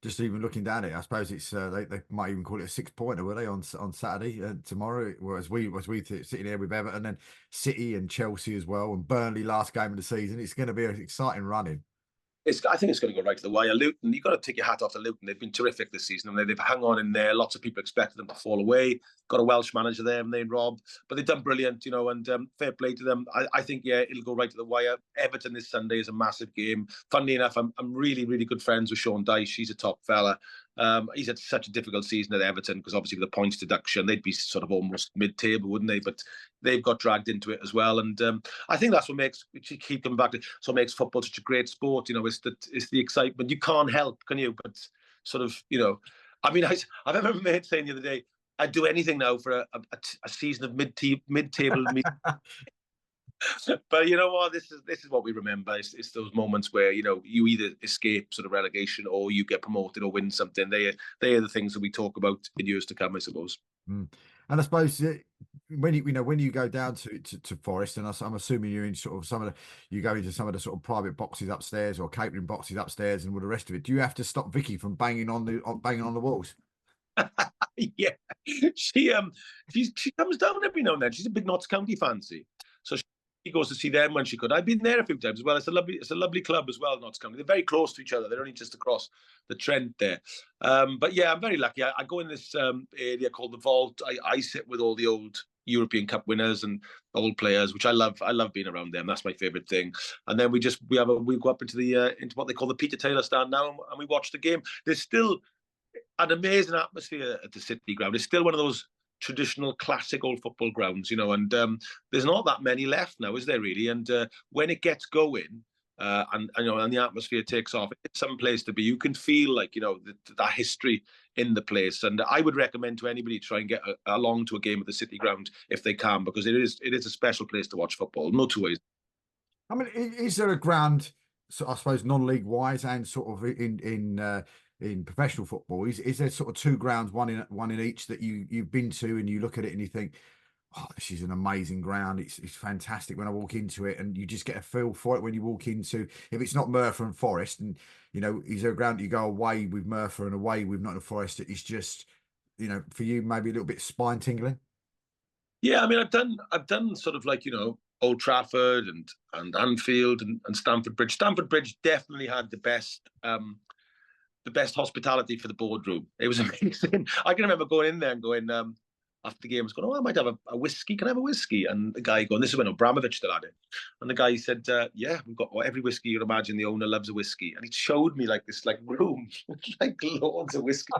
just even looking down it, I suppose it's they might even call it a 6-pointer, were they, on Saturday tomorrow? Whereas we sitting here with Everton and City and Chelsea as well, and Burnley last game of the season. It's going to be an exciting running. I think it's going to go right to the wire. Luton, you've got to take your hat off to Luton. They've been terrific this season. I mean, they've hung on in there. Lots of people expected them to fall away. Got a Welsh manager there, named Rob, but they've done brilliant, and fair play to them. I think, yeah, it'll go right to the wire. Everton this Sunday is a massive game. Funnily enough, I'm really, really good friends with Sean Dyche. He's a top fella. He's had such a difficult season at Everton because obviously with the points deduction, they'd be sort of almost mid-table, wouldn't they? But they've got dragged into it as well. And I think that's what makes, keep coming back to, so makes football such a great sport. It's the excitement. You can't help, can you? But sort of, I mean, I remember a mate saying the other day, I'd do anything now for a season of mid-table. But you know what? This is what we remember. It's those moments where you either escape sort of relegation or you get promoted or win something. They are the things that we talk about in years to come, I suppose. And I suppose when you go down to Forest, and I'm assuming you're in sort of you go into some of the sort of private boxes upstairs or catering boxes upstairs and all the rest of it. Do you have to stop Vicky from banging on the walls? Yeah, she comes down every now and then. She's a big Notts County fan, so she goes to see them when she could. I've been there a few times as well. It's a lovely club as well, Notts County. They're very close to each other. They're only just across the Trent there. But yeah, I'm very lucky. I go in this area called the Vault. I sit with all the old European Cup winners and old players, which I love. I love being around them. That's my favorite thing. And then we go up into what they call the Peter Taylor stand now, and we watch the game. There's still an amazing atmosphere at the City Ground. It's still one of those traditional classic old football grounds, and there's not that many left now, is there really? And when it gets going, and the atmosphere takes off, it's some place to be. You can feel like that history in the place, and I would recommend to anybody try and get along to a game at the City Ground if they can, because it is a special place to watch football. No two ways. I mean, is there a ground, so I suppose, non-league wise and sort of in professional football, is there sort of two grounds, one in each, that you've been to and you look at it and you think, oh, this is an amazing ground. It's fantastic when I walk into it, and you just get a feel for it when you walk into, if it's not Merthyr and Forest, and is there a ground that you go away with Merthyr and away with Nottingham Forest that is just, for you maybe a little bit spine tingling? Yeah, I mean, I've done sort of like Old Trafford and Anfield and Stamford Bridge. Stamford Bridge definitely had the best hospitality for the boardroom. It was amazing. I can remember going in there and going, after the game, I was going, oh, I might have a whiskey. Can I have a whiskey? And the guy going, this is when Abramovich still had it. And the guy said, yeah, we've got every whiskey you can imagine. The owner loves a whiskey. And he showed me like this like room, like loads of whiskey.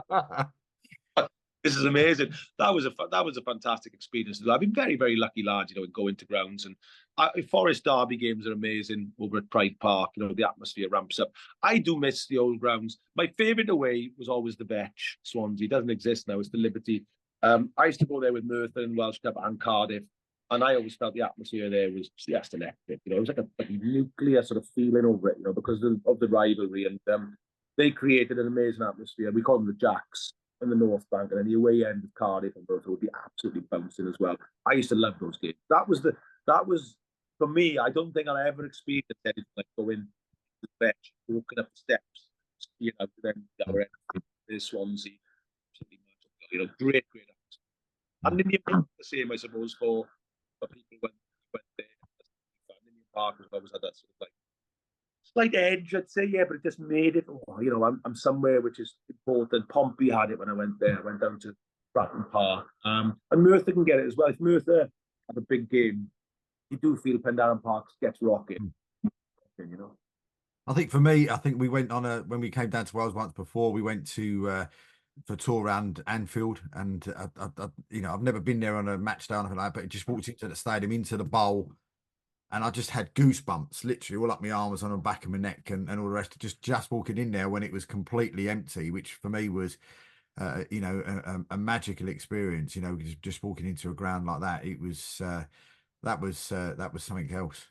This is amazing. That was a fantastic experience. I've been very, very lucky, lads, in going to grounds. And Forest Derby games are amazing over at Pride Park. The atmosphere ramps up. I do miss the old grounds. My favourite away was always the Vetch, Swansea. It doesn't exist now. It's the Liberty. I used to go there with Merthyr and Welsh Cup and Cardiff. And I always felt the atmosphere there was just electric. It was like a nuclear sort of feeling over it, because of the rivalry. And they created an amazing atmosphere. We call them the Jacks in the North Bank, and then the away end of Cardiff and Merthyr would be absolutely bouncing as well. I used to love those games. That was for me. I don't think I'll ever experience anything like going to the bench, walking up the steps, then there's Swansea, great. And Indian Park the same, I suppose, for people when went there. Indian Park has always had that sort of like slight edge, I'd say, yeah, but it just made it. I'm somewhere which is important. Pompey had it when I went there. I went down to Bratton Park, and Merthyr can get it as well. If Merthyr have a big game, you do feel Pendarren Park gets rocking. I think for me, we went on when we came down to Wales once before. We went to for a tour around Anfield, and I've never been there on a match day or anything like that, but it just walked into the stadium, into the bowl. And I just had goosebumps, literally all up my arms, on the back of my neck, and all the rest. Just walking in there when it was completely empty, which for me was, a magical experience. Just walking into a ground like that, it was that was something else.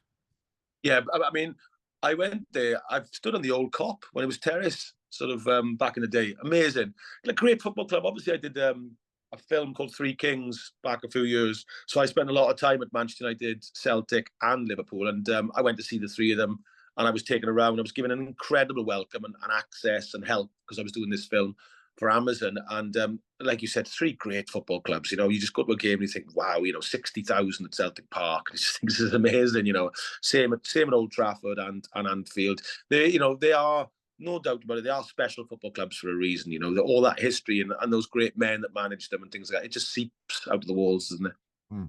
Yeah, I mean, I went there. I've stood on the Old Cop when it was terrace, sort of back in the day. Amazing, a great football club. Obviously, I did a film called Three Kings back a few years. So I spent a lot of time at Manchester United, Celtic and Liverpool. And I went to see the three of them, and I was taken around. I was given an incredible welcome and access and help because I was doing this film for Amazon. And like you said, three great football clubs. You just go to a game and you think, wow, 60,000 at Celtic Park. And you just think this is amazing. Same at Old Trafford and Anfield. They are, no doubt about it, they are special football clubs for a reason. All that history and those great men that manage them and things like that. It just seeps out of the walls, doesn't it?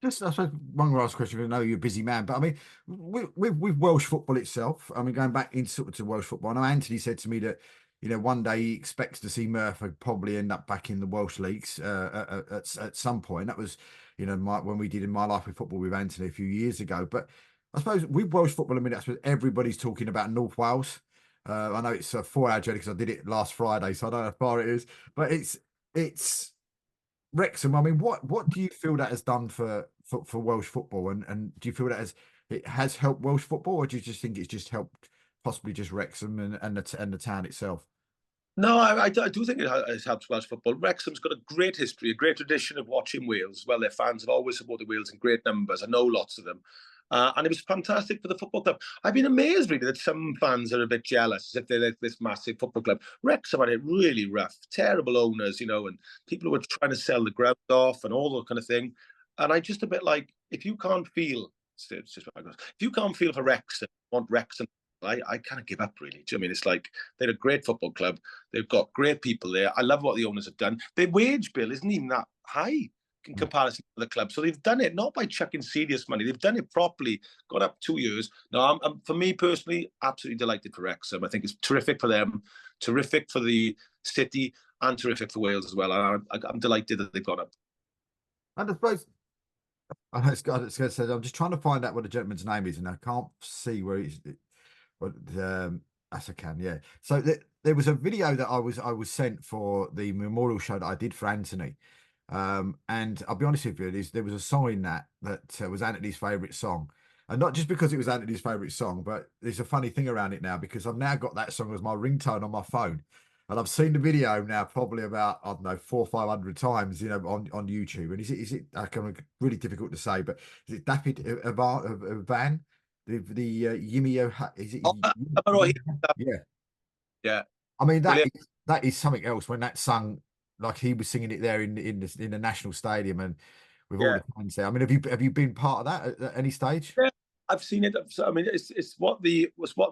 Just, I suppose, one last question. I know you're a busy man, but I mean, with Welsh football itself, I mean, going back into to Welsh football, I know Anthony said to me that one day he expects to see Merthyr probably end up back in the Welsh leagues at some point. That was, when we did In My Life with Football with Anthony a few years ago. But I suppose with Welsh football, I mean, that's what everybody's talking about. North Wales. I know it's a 4-hour journey because I did it last Friday, so I don't know how far it is. But it's Wrexham. I mean, what do you feel that has done for Welsh football, and do you feel that it has helped Welsh football, or do you just think it's just helped possibly just Wrexham and the town itself? No, I do think it has helped Welsh football. Wrexham's got a great history, a great tradition of watching Wales. Well, their fans have always supported Wales in great numbers. I know lots of them. And it was fantastic for the football club. I've been amazed, really, that some fans are a bit jealous as if they're like this massive football club. Wrexham had it really rough, terrible owners, and people were trying to sell the ground off and all that kind of thing. And I just a bit like, if you can't feel, it's just if you can't feel for Wrexham, want Wrexham, I kind of give up, really. Do you know what I mean? It's like they're a great football club. They've got great people there. I love what the owners have done. Their wage bill isn't even that high in comparison to the club. So they've done it not by chucking serious money. They've done it properly, got up 2 years. Now, I'm for me personally, absolutely delighted for Wrexham. I think it's terrific for them, terrific for the city, and terrific for Wales as well. I'm delighted that they've got up. And I suppose, I was going to say, I'm just trying to find out what the gentleman's name is, and I can't see where he's. But as I can, yeah. So there was a video that I was sent for the memorial show that I did for Anthony. And I'll be honest with you, there was a song in that was Anthony's favourite song. And not just because it was Anthony's favourite song, but there's a funny thing around it now, because I've now got that song as my ringtone on my phone. And I've seen the video now probably about, I don't know, 400 or 500 times, on YouTube. And is it really difficult to say, but is it David Van? The Yimmy, is it? Yeah. I mean, that is something else when that sung, like he was singing it there in the national stadium and with all the fans there. I mean, have you been part of that at any stage? Yeah, I've seen it. I mean, it's what the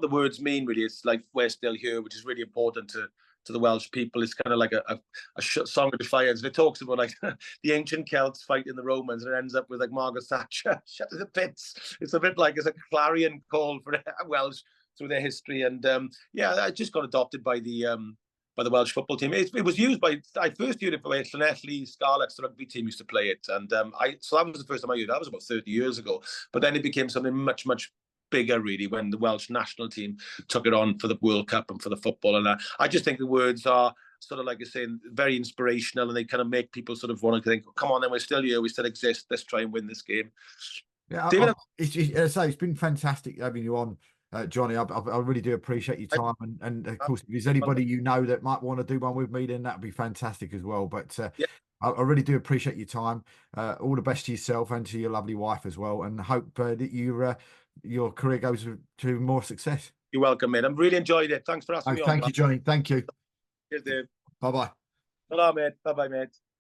words mean, really. It's like, we're still here, which is really important to to the Welsh people. It's kind of like a song of defiance. And it talks about like the ancient Celts fighting the Romans, and it ends up with like Margaret Thatcher, shut to the pits. It's a bit like it's a clarion call for Welsh through their history. And yeah, I just got adopted by the Welsh football team. It was used by, I first used it by Llanelli Scarlets, the rugby team used to play it. And so that was the first time I used it. That was about 30 years ago. But then it became something much, much bigger, really, when the Welsh national team took it on for the World Cup and for the football. And I just think the words are sort of, like I say, very inspirational, and they kind of make people sort of want to think, come on, then we're still here, we still exist, let's try and win this game. Yeah, David, it's been fantastic having you on, Jonny. I really do appreciate your time, and of course, if there's anybody you know that might want to do one with me, then that'd be fantastic as well. But yeah. I really do appreciate your time. All the best to yourself and to your lovely wife as well, and hope that your career goes to more success. You're welcome, mate. I've really enjoyed it. Thanks for asking me on. Thank you, Jonny. Thank you. Cheers, Dave. Bye bye. Hello, mate. Bye bye, mate.